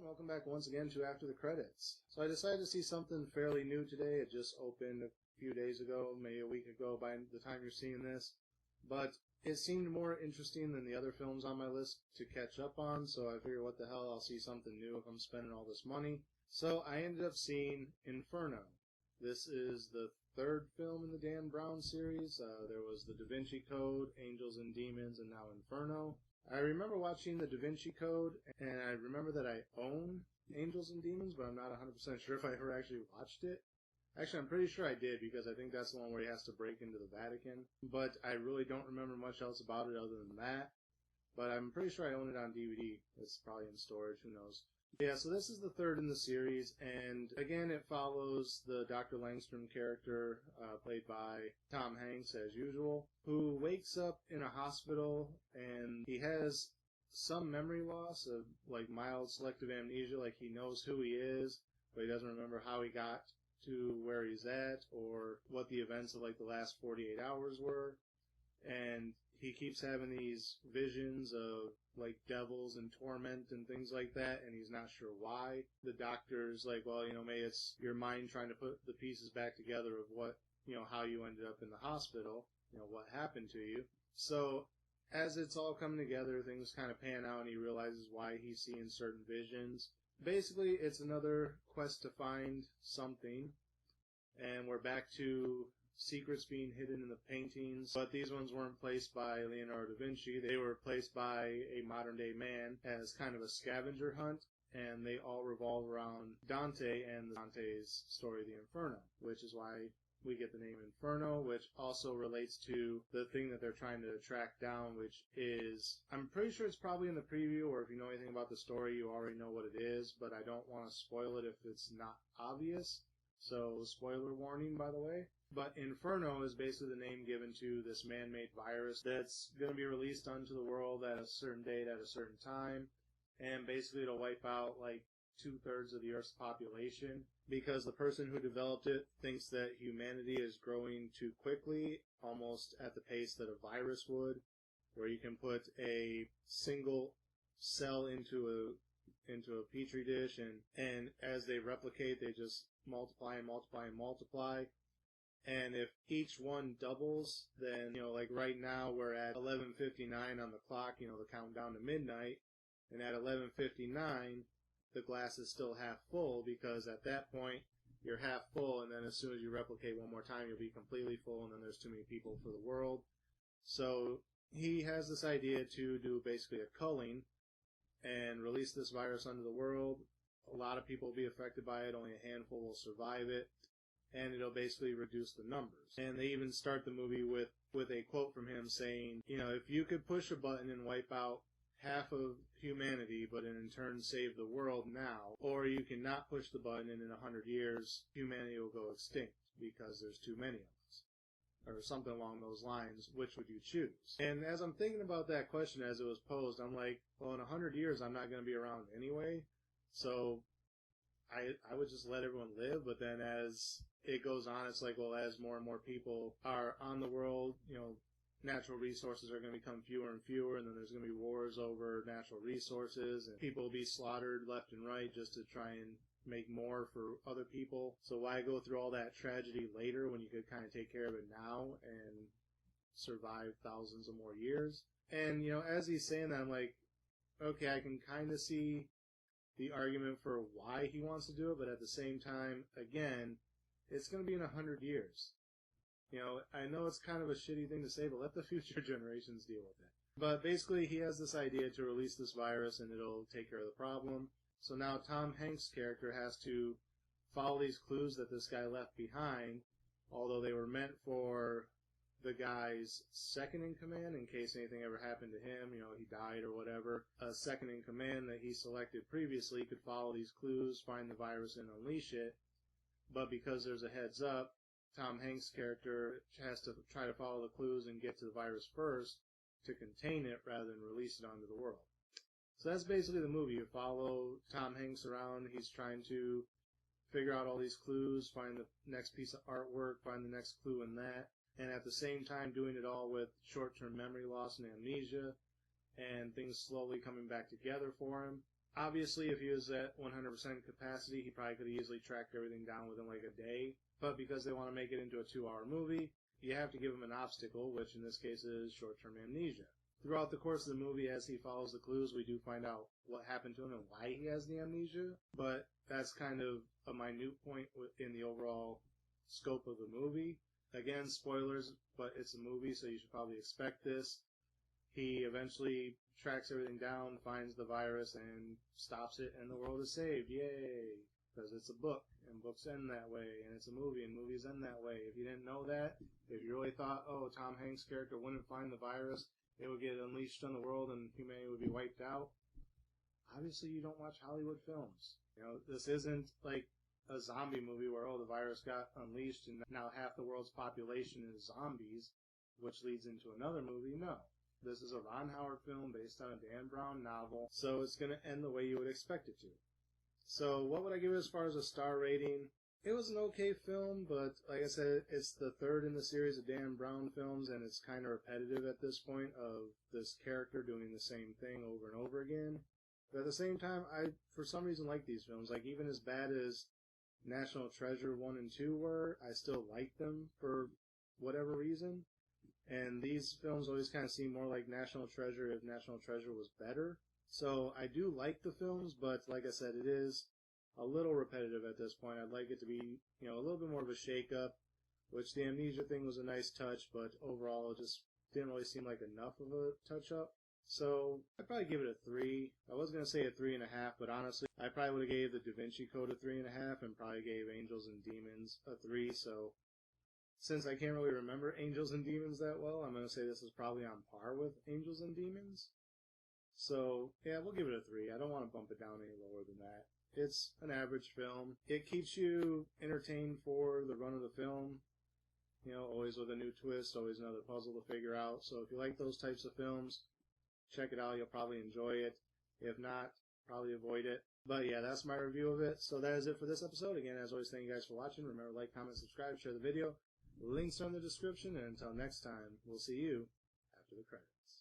and welcome back once again to After the Credits. So I decided to see something fairly new today. It just opened a few days ago, maybe a week ago by the time you're seeing this. But it seemed more interesting than the other films on my list to catch up on, so I figured what the hell, I'll see something new if I'm spending all this money. So I ended up seeing Inferno. This is the third film in the Dan Brown series. There was The Da Vinci Code, Angels and Demons, and now Inferno. I remember watching The Da Vinci Code, and I remember that I own Angels and Demons, but I'm not 100% sure if I ever actually watched it. Actually, I'm pretty sure I did, because I think that's the one where he has to break into the Vatican. But I really don't remember much else about it other than that. But I'm pretty sure I own it on DVD. It's probably in storage, who knows. Yeah, so this is the third in the series, and again, it follows the Dr. Langstrom character, played by Tom Hanks, as usual, who wakes up in a hospital, and he has some memory loss of, like, mild selective amnesia, like he knows who he is, but he doesn't remember how he got to where he's at, or what the events of, like, the last 48 hours were, and he keeps having these visions of, like, devils and torment and things like that, and he's not sure why. The doctor's like, well, maybe it's your mind trying to put the pieces back together of what, how you ended up in the hospital, what happened to you. So, as it's all coming together, things kind of pan out, and he realizes why he's seeing certain visions. Basically, it's another quest to find something, and we're back to secrets being hidden in the paintings, but these ones weren't placed by Leonardo da Vinci. They were placed by a modern-day man as kind of a scavenger hunt, and they all revolve around Dante and Dante's story, the Inferno, which is why we get the name Inferno, which also relates to the thing that they're trying to track down, which is, I'm pretty sure it's probably in the preview, or if you know anything about the story, you already know what it is, but I don't want to spoil it if it's not obvious. So, spoiler warning, by the way. But Inferno is basically the name given to this man-made virus that's going to be released onto the world at a certain date at a certain time. And basically it'll wipe out like 2/3 of the Earth's population, because the person who developed it thinks that humanity is growing too quickly, almost at the pace that a virus would, where you can put a single cell into a petri dish, and as they replicate, they just multiply and multiply and multiply. And if each one doubles, then, like right now we're at 11:59 on the clock, the countdown to midnight. And at 11:59, the glass is still half full, because at that point, you're half full, and then as soon as you replicate one more time, you'll be completely full, and then there's too many people for the world. So he has this idea to do basically a culling and release this virus onto the world. A lot of people will be affected by it, only a handful will survive it. And it'll basically reduce the numbers. And they even start the movie with a quote from him saying, if you could push a button and wipe out half of humanity, but in turn save the world now, or you cannot push the button and in 100 years, humanity will go extinct because there's too many of us. Or something along those lines, which would you choose? And as I'm thinking about that question as it was posed, I'm like, well, in 100 years, I'm not going to be around anyway, so I would just let everyone live. But then as it goes on, it's like, well, as more and more people are on the world, natural resources are going to become fewer and fewer, and then there's going to be wars over natural resources, and people will be slaughtered left and right just to try and make more for other people. So why go through all that tragedy later when you could kind of take care of it now and survive thousands of more years? And, as he's saying that, I'm like, okay, I can kind of see the argument for why he wants to do it, but at the same time, again, it's going to be in 100 years. I know it's kind of a shitty thing to say, but let the future generations deal with it. But basically, he has this idea to release this virus, and it'll take care of the problem. So now Tom Hanks' character has to follow these clues that this guy left behind, although they were meant for the guy's second in command in case anything ever happened to him, he died or whatever. A second in command that he selected previously could follow these clues, find the virus, and unleash it. But because there's a heads up, Tom Hanks' character has to try to follow the clues and get to the virus first to contain it rather than release it onto the world. So that's basically the movie. You follow Tom Hanks around. He's trying to figure out all these clues, find the next piece of artwork, find the next clue in that, and at the same time doing it all with short-term memory loss and amnesia, and things slowly coming back together for him. Obviously, if he was at 100% capacity, he probably could have easily tracked everything down within like a day. But because they want to make it into a 2-hour movie, you have to give him an obstacle, which in this case is short-term amnesia. Throughout the course of the movie, as he follows the clues, we do find out what happened to him and why he has the amnesia. But that's kind of a minute point in the overall scope of the movie. Again, spoilers, but it's a movie, so you should probably expect this. He eventually tracks everything down, finds the virus, and stops it, and the world is saved. Yay! Because it's a book, and books end that way, and it's a movie, and movies end that way. If you didn't know that, if you really thought, oh, Tom Hanks' character wouldn't find the virus, it would get unleashed on the world, and humanity would be wiped out, obviously you don't watch Hollywood films. You know, this isn't like a zombie movie where, oh, the virus got unleashed, and now half the world's population is zombies, which leads into another movie. No. This is a Ron Howard film based on a Dan Brown novel, so it's going to end the way you would expect it to. So what would I give it as far as a star rating? It was an okay film, but like I said, it's the third in the series of Dan Brown films, and it's kind of repetitive at this point of this character doing the same thing over and over again. But at the same time, I, for some reason, like these films. Like, even as bad as National Treasure 1 and 2 were, I still like them for whatever reason. And these films always kind of seem more like National Treasure if National Treasure was better. So I do like the films, but like I said, it is a little repetitive at this point. I'd like it to be, you know, a little bit more of a shake-up, which the amnesia thing was a nice touch, but overall it just didn't really seem like enough of a touch-up. So I'd probably give it a 3. I was going to say a 3.5, but honestly, I probably would have gave the Da Vinci Code a 3.5 and probably gave Angels and Demons a 3, so since I can't really remember Angels and Demons that well, I'm going to say this is probably on par with Angels and Demons. So, yeah, we'll give it a 3. I don't want to bump it down any lower than that. It's an average film. It keeps you entertained for the run of the film. You know, always with a new twist, always another puzzle to figure out. So if you like those types of films, check it out. You'll probably enjoy it. If not, probably avoid it. But yeah, that's my review of it. So that is it for this episode. Again, as always, thank you guys for watching. Remember, like, comment, subscribe, share the video. Links are in the description, and until next time, we'll see you after the credits.